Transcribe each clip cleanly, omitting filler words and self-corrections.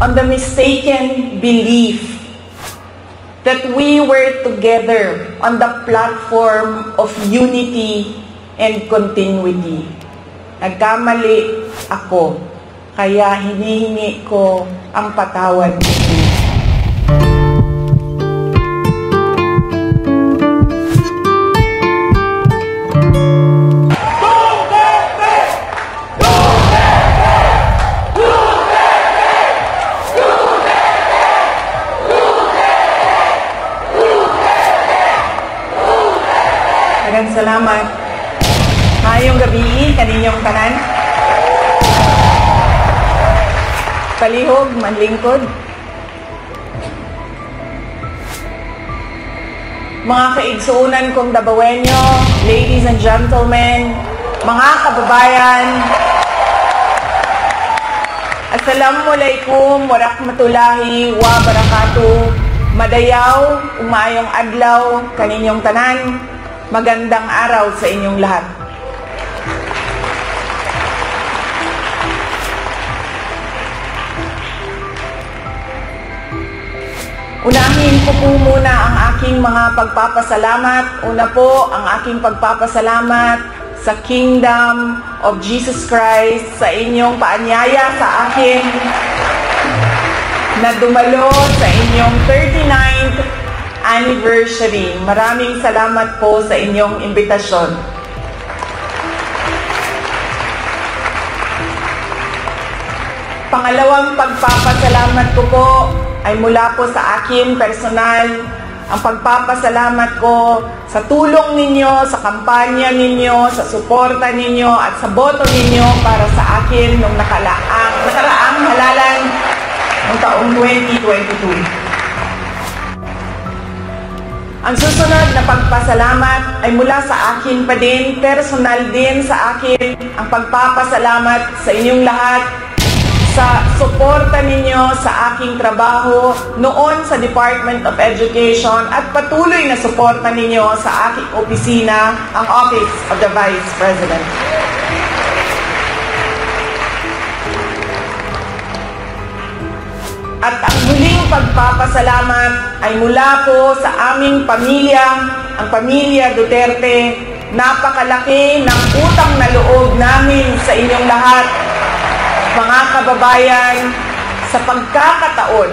on the mistaken belief that we were together on the platform of unity and continuity. Nagkamali ako, kaya hinihingi ko ang patawad ninyo. Salamat. Mayong gabi kaninyong tanan. Palihog, manlingkod. Mga kaigsuunan kong Dabawenyo, ladies and gentlemen, mga kababayan, Assalamualaikum warahmatullahi wabarakatuh. Madayaw, umayong adlaw kaninyong tanan. Magandang araw sa inyong lahat. Unahin ko po muna ang aking mga pagpapasalamat. Una po, ang aking pagpapasalamat sa Kingdom of Jesus Christ sa inyong paanyaya sa akin na dumalo sa inyong 39th anniversary. Maraming salamat po sa inyong imbitasyon. Pangalawang pagpapasalamat ko po ay mula po sa akin personal. Ang pagpapasalamat ko sa tulong ninyo, sa kampanya ninyo, sa suporta ninyo at sa boto ninyo para sa akin nung nakaraang halalan ng taong 2022. Ang susunod na pagpasalamat ay mula sa akin pa din, personal din sa akin, ang pagpapasalamat sa inyong lahat sa suporta ninyo sa aking trabaho noon sa Department of Education at patuloy na suporta ninyo sa aking opisina, ang Office of the Vice President. At ang huling pagpapasalamat ay mula po sa aming pamilya, ang pamilya Duterte. Napakalaki ng utang na loob namin sa inyong lahat, mga kababayan, sa pagkakataon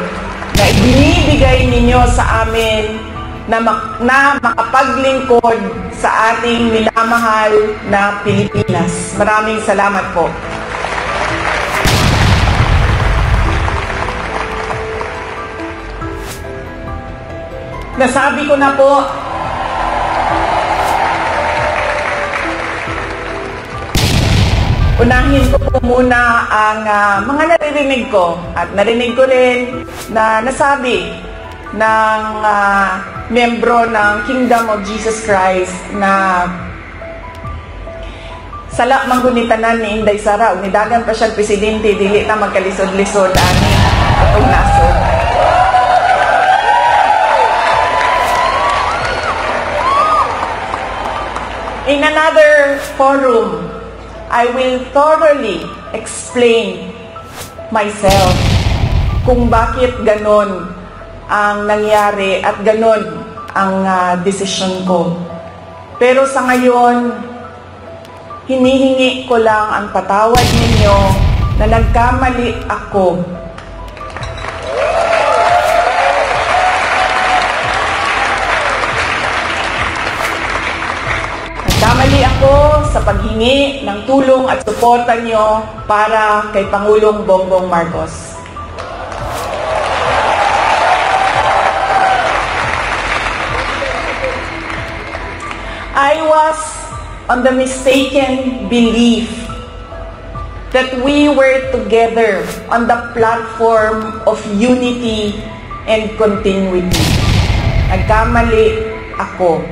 na ibinibigay ninyo sa amin na makapaglingkod sa ating minamahal na Pilipinas. Maraming salamat po. Nasabi ko na po, unahin ko po muna ang mga naririnig ko at narinig ko rin na nasabi ng membro ng Kingdom of Jesus Christ na sala manggunitanan ni Inday Sara, unidagan pa siya presidente, dili na magkalisod-lisod ani atong nasod. In another forum, I will thoroughly explain myself kung bakit ganon ang nangyari at ganon ang desisyon ko. Pero sa ngayon, hinihingi ko lang ang patawad ninyo na nagkamali ako. Nagkamali ako sa paghingi ng tulong at suporta nyo para kay Pangulong Bongbong Marcos. I was on the mistaken belief that we were together on the platform of unity and continuity. Nagkamali ako.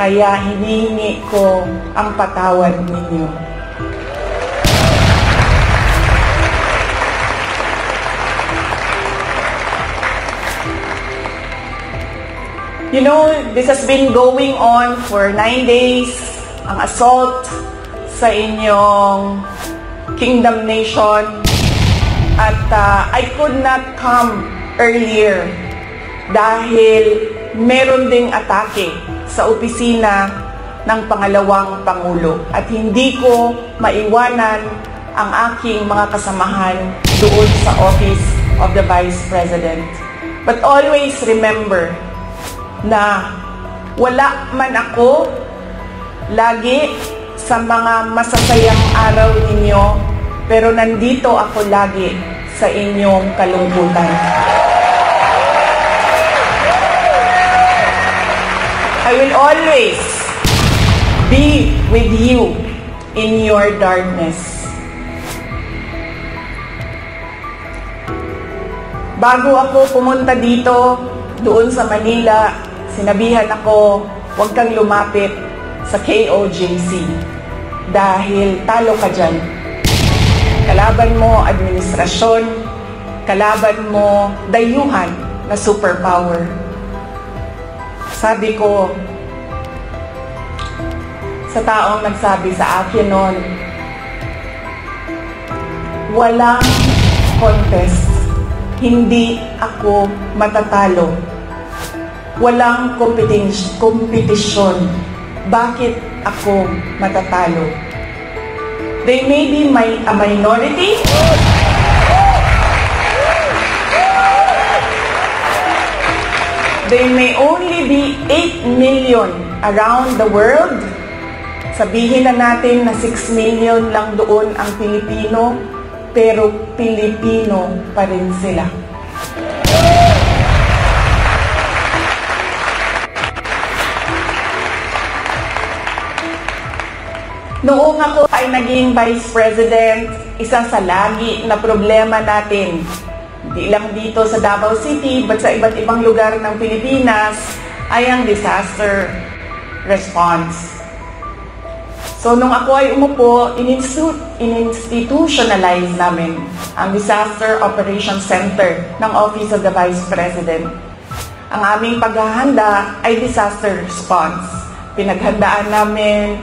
Kaya hinihingi ko ang patawad ninyo. You know, this has been going on for 9 days. Ang assault sa inyong Kingdom Nation. At I could not come earlier dahil meron ding atake sa opisina ng pangalawang Pangulo. At hindi ko maiwanan ang aking mga kasamahan doon sa Office of the Vice President. But always remember na wala man ako lagi sa mga masasayang araw ninyo, pero nandito ako lagi sa inyong kalungkutan. I will always be with you in your darkness. Bago ako pumunta dito, doon sa Manila, sinabihan ako, huwag kang lumapit sa KOJC dahil talo ka dyan. Kalaban mo administrasyon, kalaban mo dayuhan na superpower. Sabi ko sa taong nagsabi sa akin noon, walang contest, hindi ako matatalo. Walang kompetisyon, bakit ako matatalo? They may be a minority, they may only be 8 million around the world. Sabihin na natin na 6 million lang doon ang Pilipino, pero Pilipino pa rin sila. Noong ako ay naging Vice President, isa sa lagi na problema natin, hindi lang dito sa Davao City, but sa iba't ibang lugar ng Pilipinas, ay ang disaster response. So, nung ako ay umupo, in-institutionalize namin ang Disaster Operations Center ng Office of the Vice President. Ang aming paghahanda ay disaster response. Pinaghandaan namin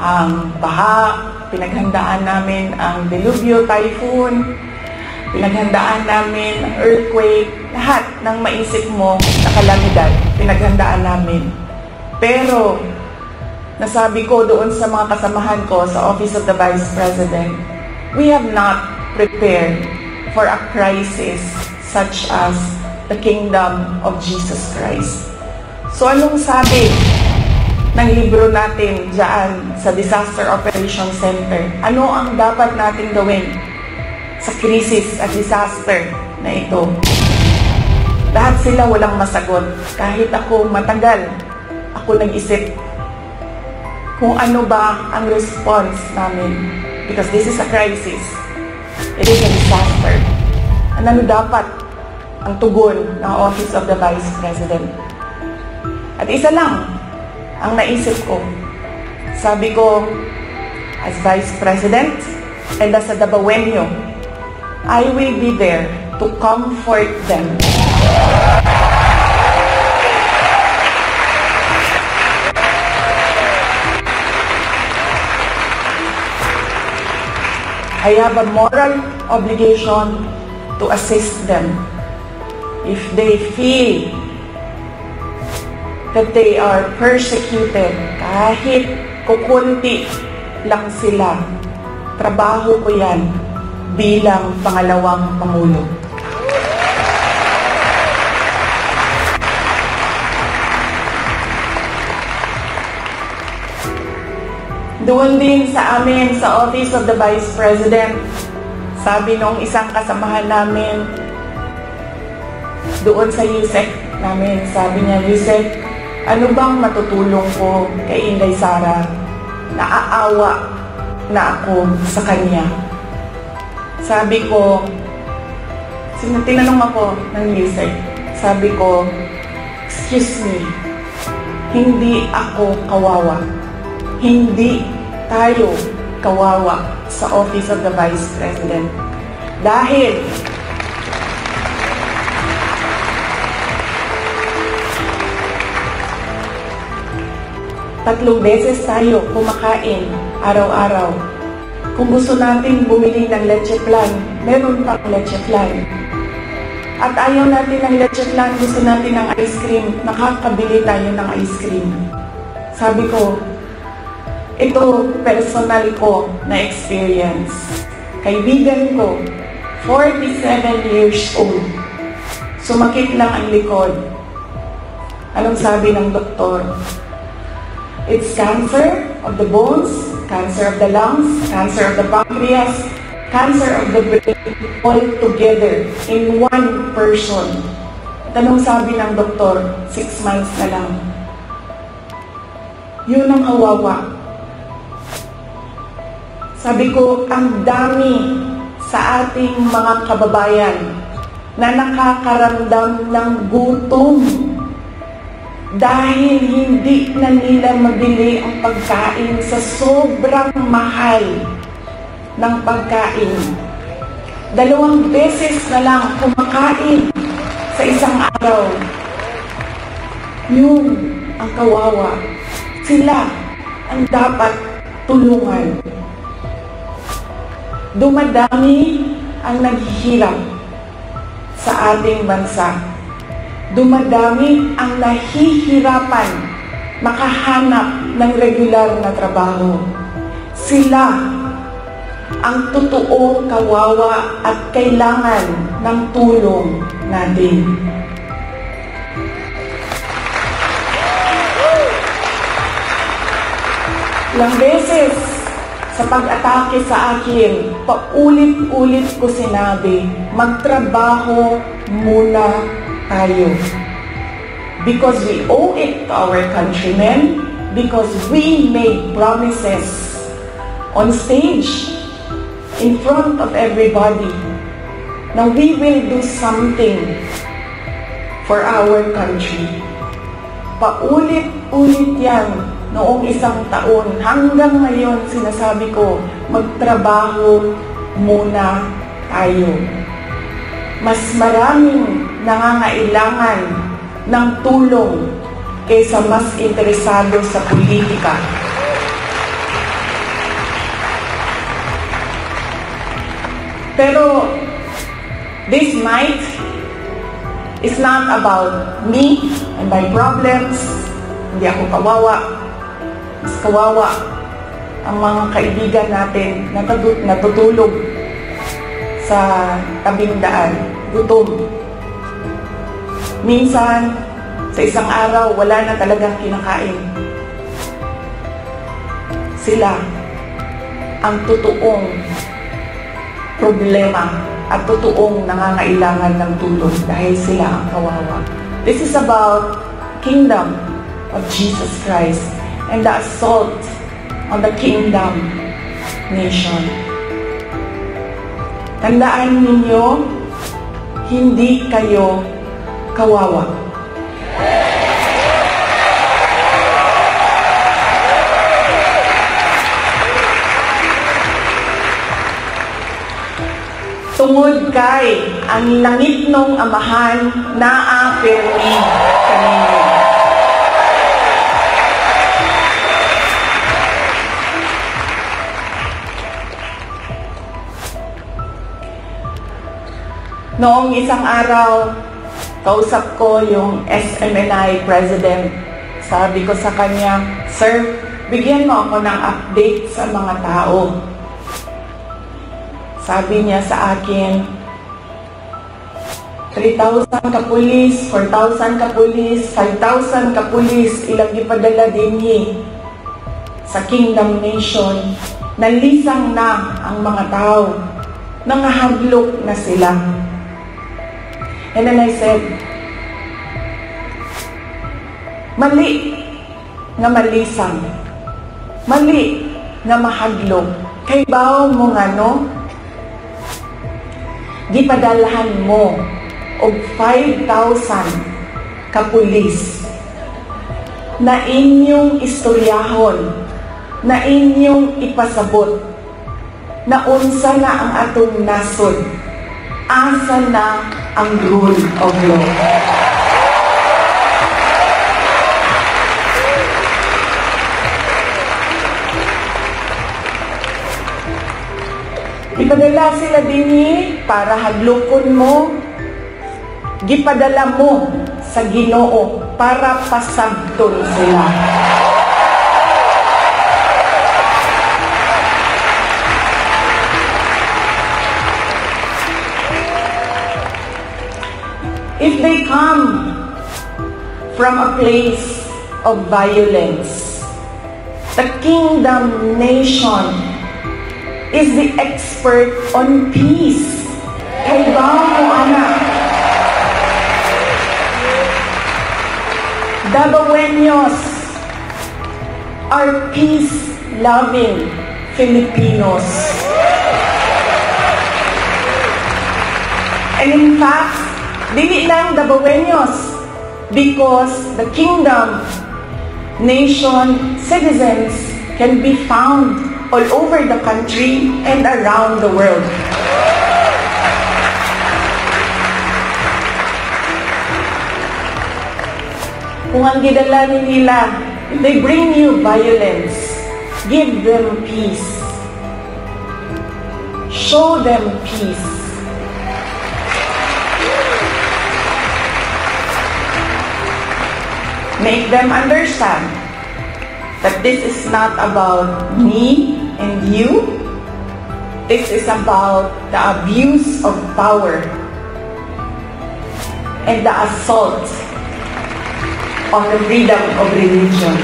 ang baha, pinaghandaan namin ang delubyo, typhoon, pinaghandaan namin ang earthquake, lahat ng maisip mo na kalamidad, pinaghandaan namin. Pero, nasabi ko doon sa mga kasamahan ko sa Office of the Vice President, we have not prepared for a crisis such as the Kingdom of Jesus Christ. So anong sabi ng libro natin dyan sa Disaster Operations Center? Ano ang dapat natin gawin sa krisis at disaster na ito? Lahat sila walang masagot. Kahit ako matagal, ako nag-isip kung ano ba ang response namin. Because this is a crisis. It is a disaster. Ano dapat ang tugon ng Office of the Vice President? At isa lang ang naisip ko. Sabi ko, as Vice President and as a Dabawenyo, I will be there to comfort them. I have a moral obligation to assist them if they feel that they are persecuted. Kahit kukunti lang sila, trabaho ko yan bilang pangalawang Pangulo. Doon din sa amin, sa Office of the Vice President, sabi nung isang kasamahan namin, doon sa USEC namin, sabi niya, USEC, ano bang matutulong ko kay Inday Sara? Naaawa na ako sa kanya. Sabi ko, tinanong ako ng USEC, sabi ko, excuse me, hindi ako kawawa. Hindi tayo kawawa sa Office of the Vice President. Dahil tatlong beses tayo kumakain araw-araw. Kung gusto natin bumili ng leche plan, meron pang leche plan. At ayaw natin ng leche plan, gusto natin ng ice cream, nakakabili tayo ng ice cream. Sabi ko, ito personal ko na experience. Kaibigan ko, 47 years old, sumakit lang ang likod. Anong sabi ng doktor? It's cancer of the bones, cancer of the lungs, cancer of the pancreas, cancer of the brain, all together in one person. Anong sabi ng doktor? 6 months na lang. Yun ang kawawa. Sabi ko, ang dami sa ating mga kababayan na nakakaramdam ng gutom dahil hindi na nila mabili ang pagkain sa sobrang mahal ng pagkain. 2 beses na lang kumakain sa isang araw. Yun ang kawawa. Sila ang dapat tulungan. Dumadami ang naghihirap sa ating bansa. Dumadami ang nahihirapan makahanap ng regular na trabaho. Sila ang totoong kawawa at kailangan ng tulong natin. Ilang beses sa pag-atake sa akin, paulit-ulit ko sinabi, magtrabaho muna tayo. Because we owe it to our countrymen, because we made promises on stage, in front of everybody, na we will do something for our country. Paulit-ulit yan. Noong 1 taon, hanggang ngayon sinasabi ko, magtrabaho muna tayo. Mas maraming nangangailangan ng tulong kaysa mas interesado sa politika. Pero this night is not about me and my problems. Hindi ako kawawa. Mas kawawa ang mga kaibigan natin na natutulog sa tabing daan, gutom. Minsan, sa isang araw, wala na talagang kinakain. Sila ang totoong problema at totoong nangangailangan ng tulong dahil sila ang kawawa. This is about kingdom of Jesus Christ and the assault on the kingdom nation. Tandaan ninyo, hindi kayo kawawa. Tungod kay ang langit nung amahan naa permi kaninyo. Noong isang araw, kausap ko yung SMNI President. Sabi ko sa kanya, Sir, bigyan mo ako ng update sa mga tao. Sabi niya sa akin, 3,000 kapulis, 4,000 kapulis, 5,000 kapulis, ilang ipadala din sa Kingdom Nation. Nalisang na ang mga tao. Nangahablok na sila. And then I said, mali nga malisang, mali nga mahadlok. Kay bawo mo nga no, gipadalahan mo og 5,000 kapulis na inyong istoryahon, na inyong ipasabot, na unsa na ang atong nasod, asa na ang rule of law. Ipadala sila dinhi para hadlokon mo. Gipadala mo sa Ginoo para pasabton sila. If they come from a place of violence, the kingdom nation is the expert on peace. Kaya mo, anak. Dabaweños are peace-loving Filipinos. And in fact, dili lang Dabaweños, because the kingdom nation citizens can be found all over the country and around the world. Kung ang gidala nila, if they bring you violence, give them peace. Show them peace. Make them understand that this is not about me and you. This is about the abuse of power and the assault on the freedom of religion.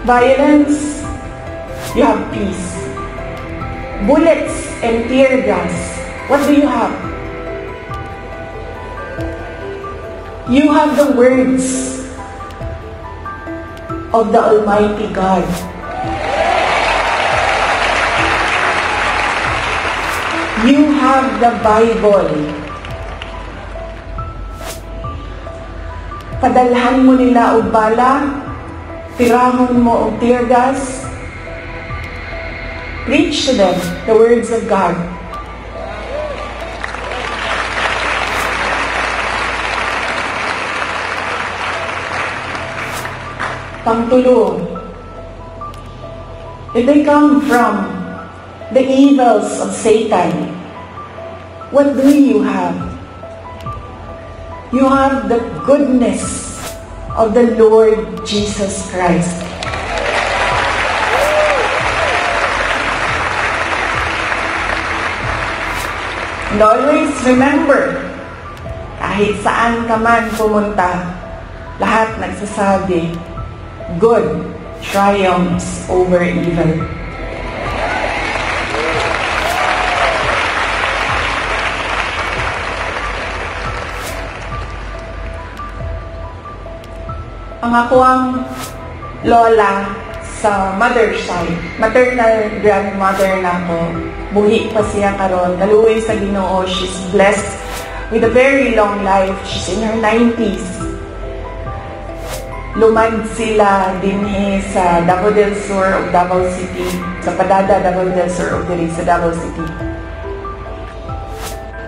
Violence, you have peace. Bullets and tear gas, what do you have? You have the words of the Almighty God. You have the Bible. Padalhan mo nila og bala, tirahon mo og tear gas. Preach to them the words of God. Pangtulo, if they come from the evils of Satan, what do you have? You have the goodness of the Lord Jesus Christ. And always remember, kahit saan ka man pumunta, lahat nagsasabi, good triumphs over evil. Ang ako'ng lola sa mother side, maternal grandmother na ko, buhi pa siya karon, kaluoy sa Ginoo. She's blessed with a very long life. She's in her 90s. Lumad sila dinhi sa Davao del Sur o Davao City, sa Padada, Davao del Sur o diri sa Davao City.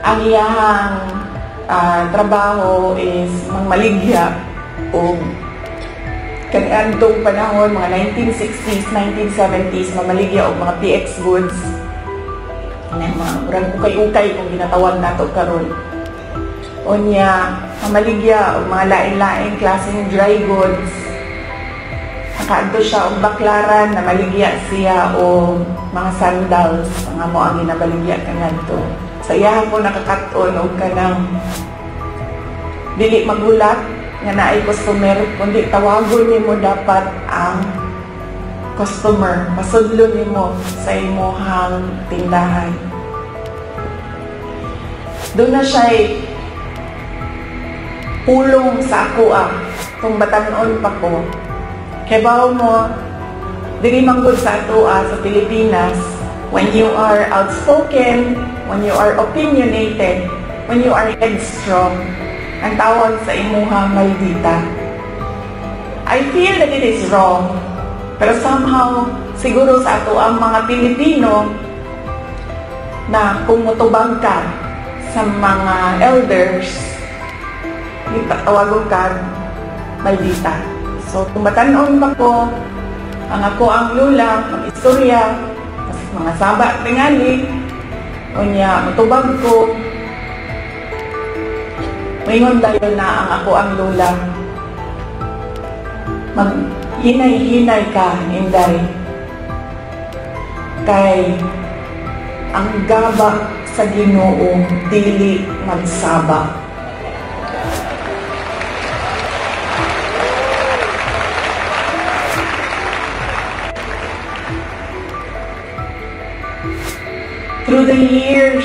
Ang iyahang trabaho is mangmaligya o kaniadtong panahon, mga 1960s, 1970s, mamaligya o mga PX goods. Mga ukay-ukay kung ginatawag nato karon. O niya, mamaligya o mga lain-lain klaseng dry goods. Nakaadto siya o baklaran, na maligya siya o mga sandals, mga mo ang ginabaligya kanadto. Sa iyahan ko nakakaton o kanang dili magulat nga naay customer, kundi tawagon nimo dapat ang customer, masudlon nimo sa imong tindahan. Doon na siya pulong sa ako kung batanon pa ko. Kebaw mo, dili manggod sa ato sa Pilipinas, when you are outspoken, when you are opinionated, when you are headstrong, ang tawag sa imuhang maldita. I feel that it is wrong, pero somehow, siguro sa ato ang mga Pilipino na kung mutubang ka sa mga elders, tawagon ka maldita. So, tumatanon pa ko, ang ako ang lula, ang istorya, mga saba tingali, o niya, matubag ko. Mayroon dayon na ang ako ang lula. Maghinay-hinay ka, Inday. Kay ang gaba sa Ginoo dili magsaba. Through the years,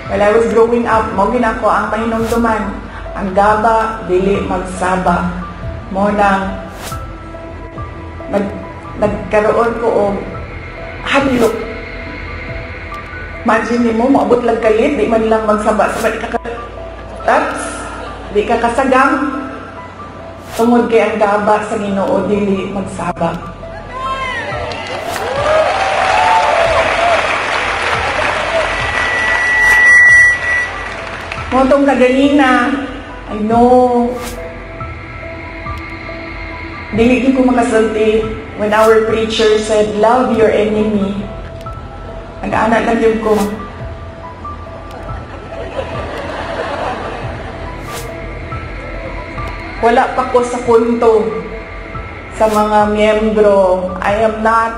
while I was growing up, mo ginako ang pahinumduman, ang gaba dili magsaba. Mo nang nagkaroon ko og hadlok. Imagine mo, maabot lang kalit, di man lang magsaba-saba, di ka kasagam. Tungod kay ang gaba sa Ginoo dili magsaba. Motong kaganina, I know, dili ko makasulti when our preacher said, love your enemy. Nag-anak lang yun ko. Wala pa ko sa punto sa mga miyembro. I am not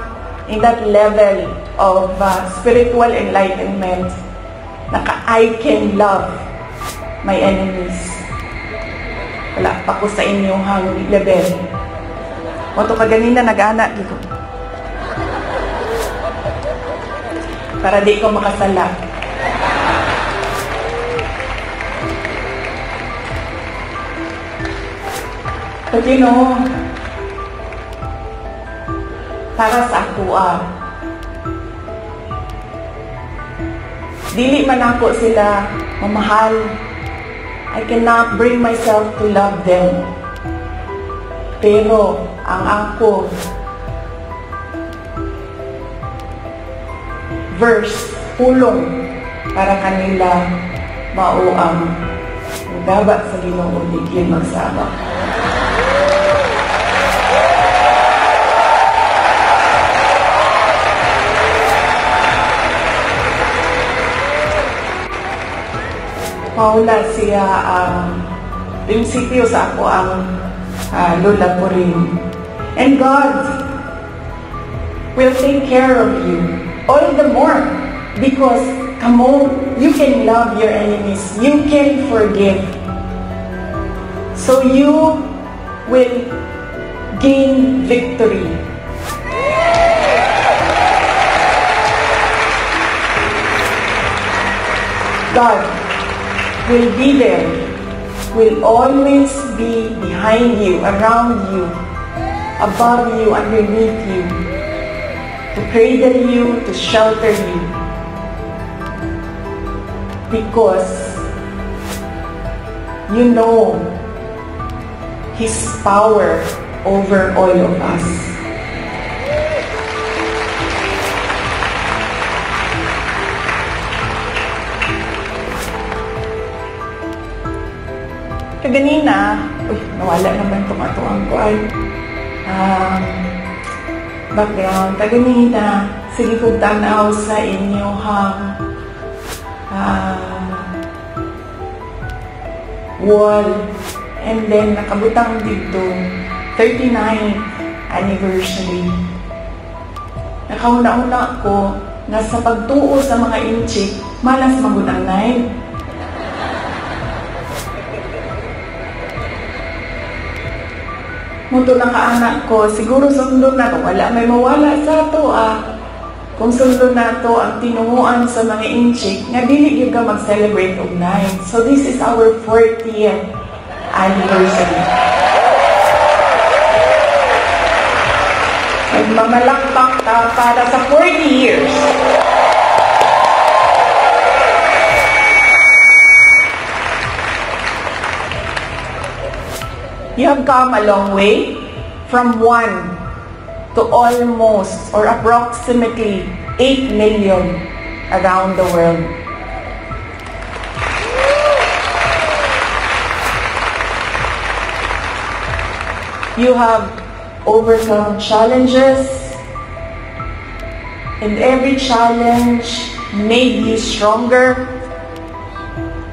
in that level of spiritual enlightenment. I can love my enemies. Wala pa ko sa inyong level. Moto kaganina nag-anak dito. Para di ko makasala. But you know, para sa ako dili man ako sila mamahal. I cannot bring myself to love them. Pero ang ako verse, pulong para kanila mao ang gaba sa Ginoo di magsaba. Maula siya ang prinsipyo sa ako ang lula ko rin. And God will take care of you all the more because, come on, you can love your enemies. You can forgive. So you will gain victory. God will be there, will always be behind you, around you, above you, underneath you, to cradle you, to shelter you. Because you know His power over all of us. Kaganina, nawala naman itong atuang ko ay background. Kaganina, sige kong tanaw sa inyong wall. And then, nakabutang dito, 39th anniversary. Nakauna-una ko na sa pagtuo sa mga inchik, malas magunang 9. Muto na kaanak ko, siguro sundo na to. Wala may mawala sa to Kung sundo na to ang tinunguan sa mga inchik, nga dili yung ka mag-celebrate of 9. So this is our 40th anniversary. Nagmamalakpak para sa 40 years. You have come a long way from 1 to almost or approximately 8 million around the world. You have overcome challenges, and every challenge made you stronger,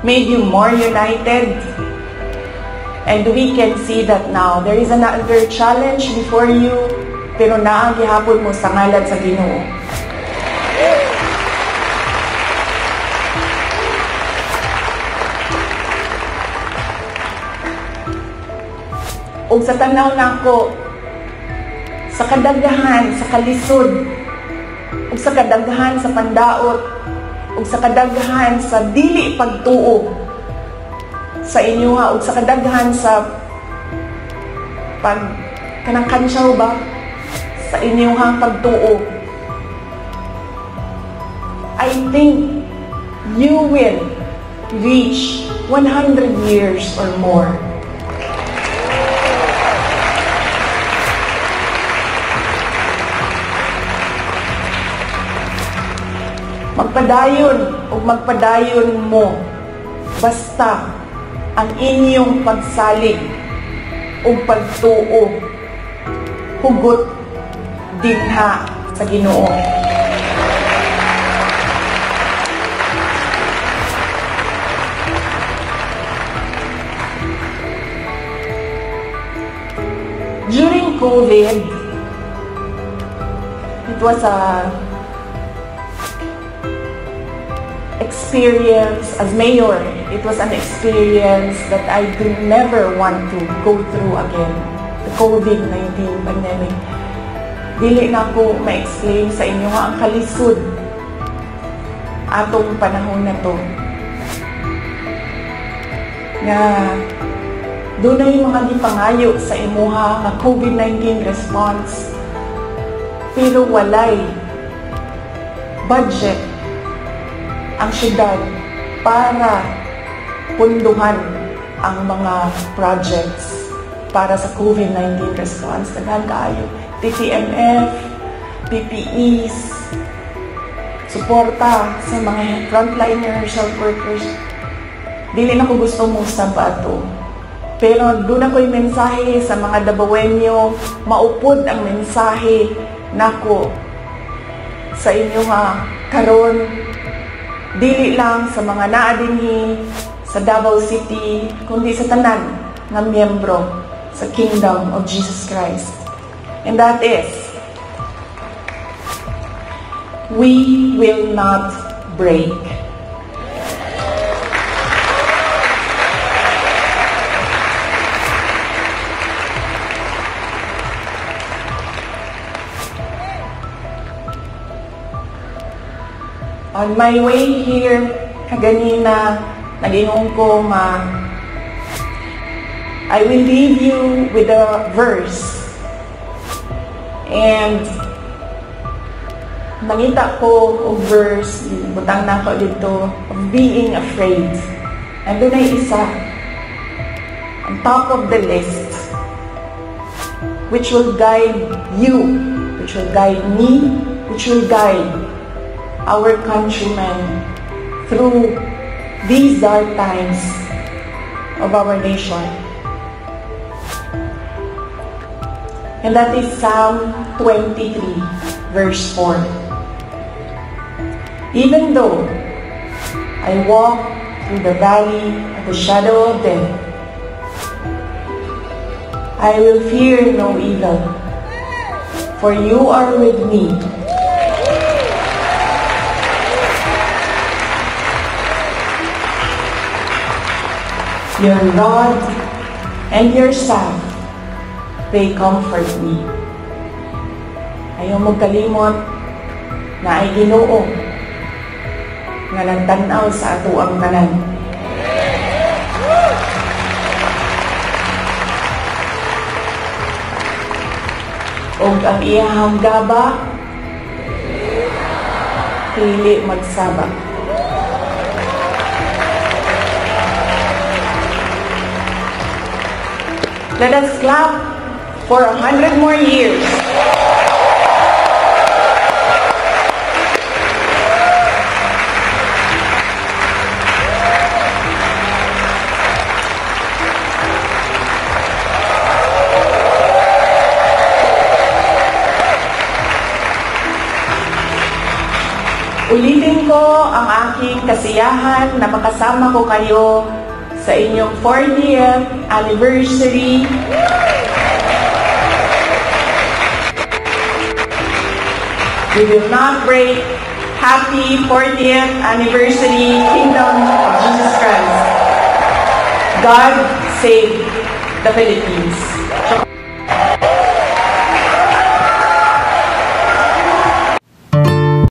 made you more united. And we can see that now. There is another challenge before you, pero naagihapon mo sa ngalan sa Ginoo. O sa tanaw nako, sa kadaghahan, sa kalisod, o sa kadaghahan sa pandaot, o sa kadaghahan sa dili pagtuo sa inyo ha, o sa kadaghahan sa kanang kansyaw ba sa inyong pagtuo. I think you will reach 100 years or more. Magpadayon o magpadayon mo basta ang inyong pagsalig o pagtuo hugot dinha sa Ginoo. During COVID, it was a experience as mayor. It was an experience that I could never want to go through again. The COVID-19 pandemic. Dili na ako ma-explain sa inyo ang kalisod atong panahon na to. Nga doon na yung mga gipangayo sa imuha nga COVID-19 response. Pero walay budget ang syudad para punduhan ang mga projects para sa COVID-19 response. Daghan kaayo. TTMF, PPEs, suporta sa mga frontliners, health workers. Dili na ko gusto mo sa bato. Pero doon ako'y mensahe sa mga Dabawenyo, maupod ang mensahe nako sa inyo karon. Dili lang sa mga naadinhi sa Davao City, kundi sa tanan ng miyembro sa Kingdom of Jesus Christ. And that is, we will not break. On my way here, kaganina, nag-ingon ko I will leave you with a verse. And nangita ko o verse, butang na ko dito, of being afraid. Nandun ay isa, on top of the list, which will guide you, which will guide me, which will guide our countrymen through these dark times of our nation. And that is Psalm 23, verse 4. Even though I walk through the valley of the shadow of death, I will fear no evil, for you are with me. Your rod and your staff, they comfort me. Ayaw mo kalimot na ay Ginoo nga nagtanaw sa ato ang tanan. Og ang iyahang gaba, pili magsaba. Let us clap for 100 more years. Ulitin ko ang aking kasiyahan na makasama ko kayo sa inyong 40th anniversary. We will not break. Happy 40th anniversary, Kingdom of Jesus Christ. God save the Philippines.